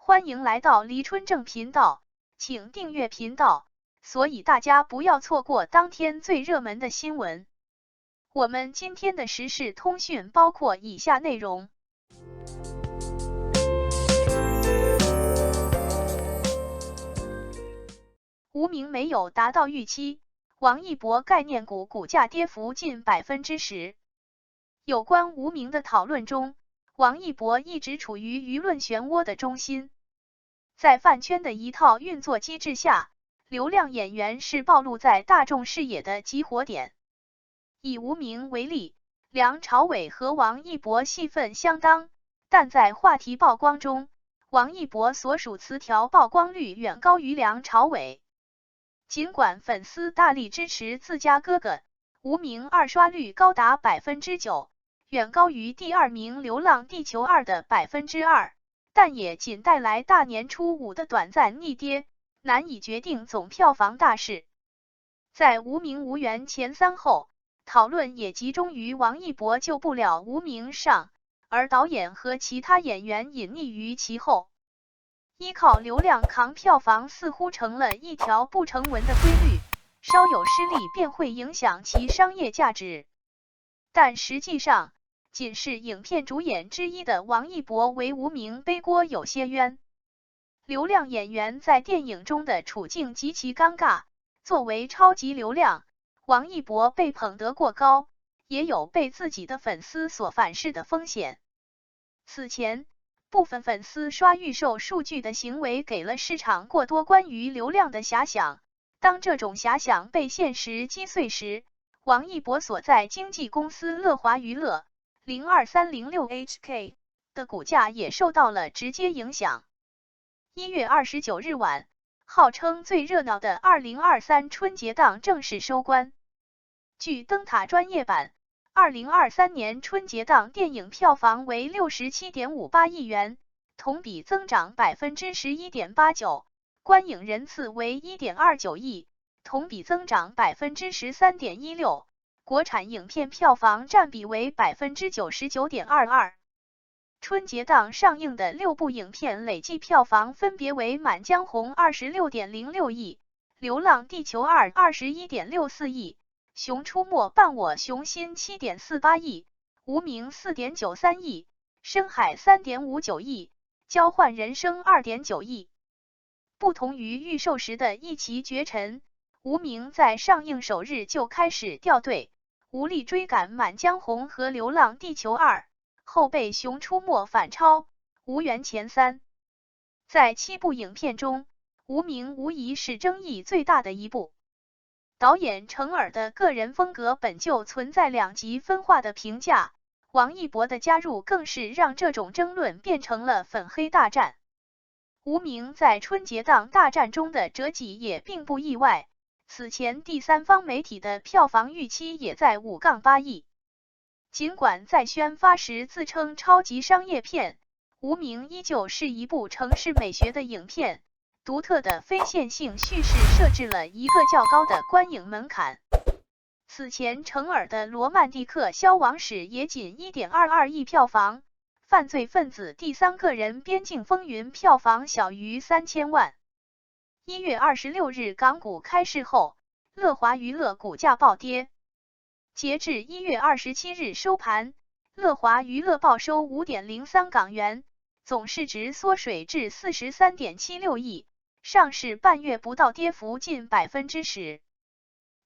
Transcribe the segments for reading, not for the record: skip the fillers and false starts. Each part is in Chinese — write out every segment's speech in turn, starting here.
欢迎来到黎春正频道，请订阅频道，所以大家不要错过当天最热门的新闻。我们今天的时事通讯包括以下内容：无名没有达到预期，王一博概念股股价跌幅近10%。有关无名的讨论中，王一博一直处于舆论漩涡的中心。在饭圈的一套运作机制下，流量演员是暴露在大众视野的集火点。以无名为例，梁朝伟和王一博戏份相当，但在话题曝光中，王一博所属词条曝光率远高于梁朝伟。尽管粉丝大力支持自家哥哥，无名二刷率高达9%，远高于第二名《流浪地球2》的2%，但也仅带来大年初5的短暂逆跌，难以决定总票房大势。在无名无缘前3后，讨论也集中于王一博救不了无名上，而导演和其他演员隐匿于其后。依靠流量扛票房似乎成了一条不成文的规律，稍有失利便会影响其商业价值。但实际上，仅是影片主演之一的王一博为无名背锅有些冤。流量演员在电影中的处境极其尴尬，作为超级流量，王一博被捧得过高，也有被自己的粉丝所反噬的风险。此前，部分粉丝刷预售数据的行为给了市场过多关于流量的遐想，当这种遐想被现实击碎时，王一博所在经纪公司乐华娱乐 02306HK 的股价也受到了直接影响。1月29日晚，号称最热闹的2023春节档正式收官。据灯塔专业版，2023年春节档电影票房为 67.58 亿元，同比增长 11.89%， 观影人次为 1.29 亿，同比增长 13.16%， 国产影片票房占比为 99.22%。春节档上映的6部影片累计票房分别为《满江红》26.06亿，《流浪地球2》21.64亿，《熊出没伴我熊心》7.48亿，《无名》4.93亿，《深海》3.59亿，《交换人生》2.9亿。不同于预售时的一骑绝尘，无名在上映首日就开始掉队，无力追赶《满江红》和《流浪地球2》，后被《熊出没》反超，无缘前3。在7部影片中，无名无疑是争议最大的一部。导演程耳的个人风格本就存在两极分化的评价，王一博的加入更是让这种争论变成了粉黑大战。无名在春节档大战中的折戟也并不意外，此前第三方媒体的票房预期也在5-8亿。尽管在宣发时自称超级商业片，无名依旧是一部城市美学的影片，独特的非线性叙事设置了一个较高的观影门槛。此前程耳的《罗曼蒂克消亡史》也仅 1.22 亿票房，犯罪分子第3个人边境风云票房小于3000万。1月26日港股开市后，乐华娱乐股价暴跌。截至1月27日收盘，乐华娱乐报收 5.03 港元，总市值缩水至 43.76 亿，上市半月不到跌幅近 10%。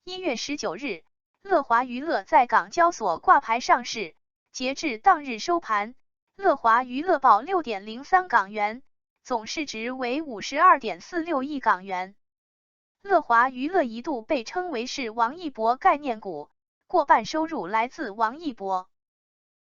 1月19日，乐华娱乐在港交所挂牌上市，截至当日收盘，乐华娱乐报 6.03 港元，总市值为 52.46 亿港元。乐华娱乐一度被称为是王一博概念股，过半收入来自王一博。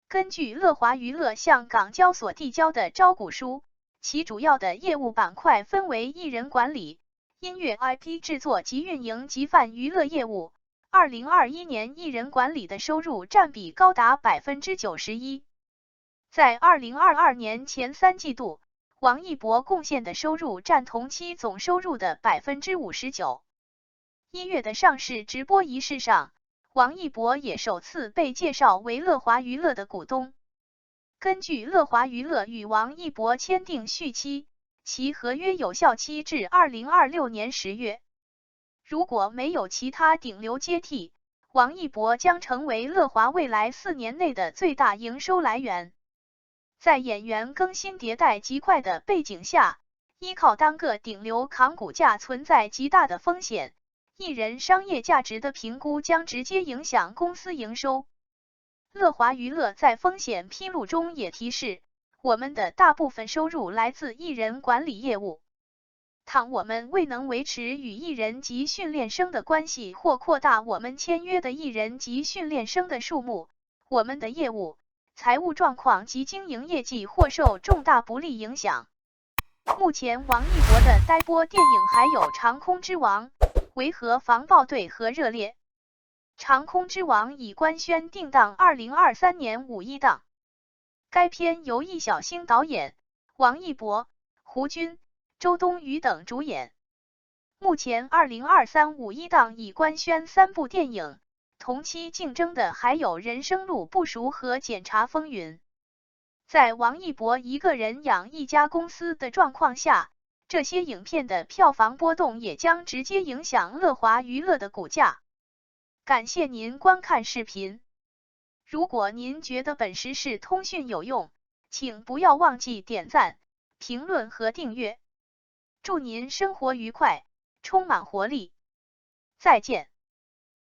根据乐华娱乐向港交所递交的招股书，其主要的业务板块分为艺人管理、音乐 IP 制作及运营及泛娱乐业务。2021年艺人管理的收入占比高达 91%。在2022年前3季度，王一博贡献的收入占同期总收入的 59%。1月的上市直播仪式上，王一博也首次被介绍为乐华娱乐的股东。根据乐华娱乐与王一博签订续期，其合约有效期至2026年10月。如果没有其他顶流接替，王一博将成为乐华未来4年内的最大营收来源。在演员更新迭代极快的背景下，依靠单个顶流扛股价存在极大的风险，艺人商业价值的评估将直接影响公司营收。乐华娱乐在风险披露中也提示，我们的大部分收入来自艺人管理业务。倘我们未能维持与艺人及训练生的关系，或扩大我们签约的艺人及训练生的数目，我们的业务、财务状况及经营业绩或受重大不利影响。目前王一博的待播电影还有《长空之王》、《维和防暴队》和《热烈》。《长空之王》已官宣定档2023年5一档。该片由易小星导演，王一博、胡军、周冬雨等主演。目前20235一档已官宣3部电影，同期竞争的还有《人生路不熟》和《检察风云》。在王一博一个人养一家公司的状况下，这些影片的票房波动也将直接影响乐华娱乐的股价。感谢您观看视频。如果您觉得本时事通讯有用，请不要忘记点赞、评论和订阅。祝您生活愉快，充满活力。再见。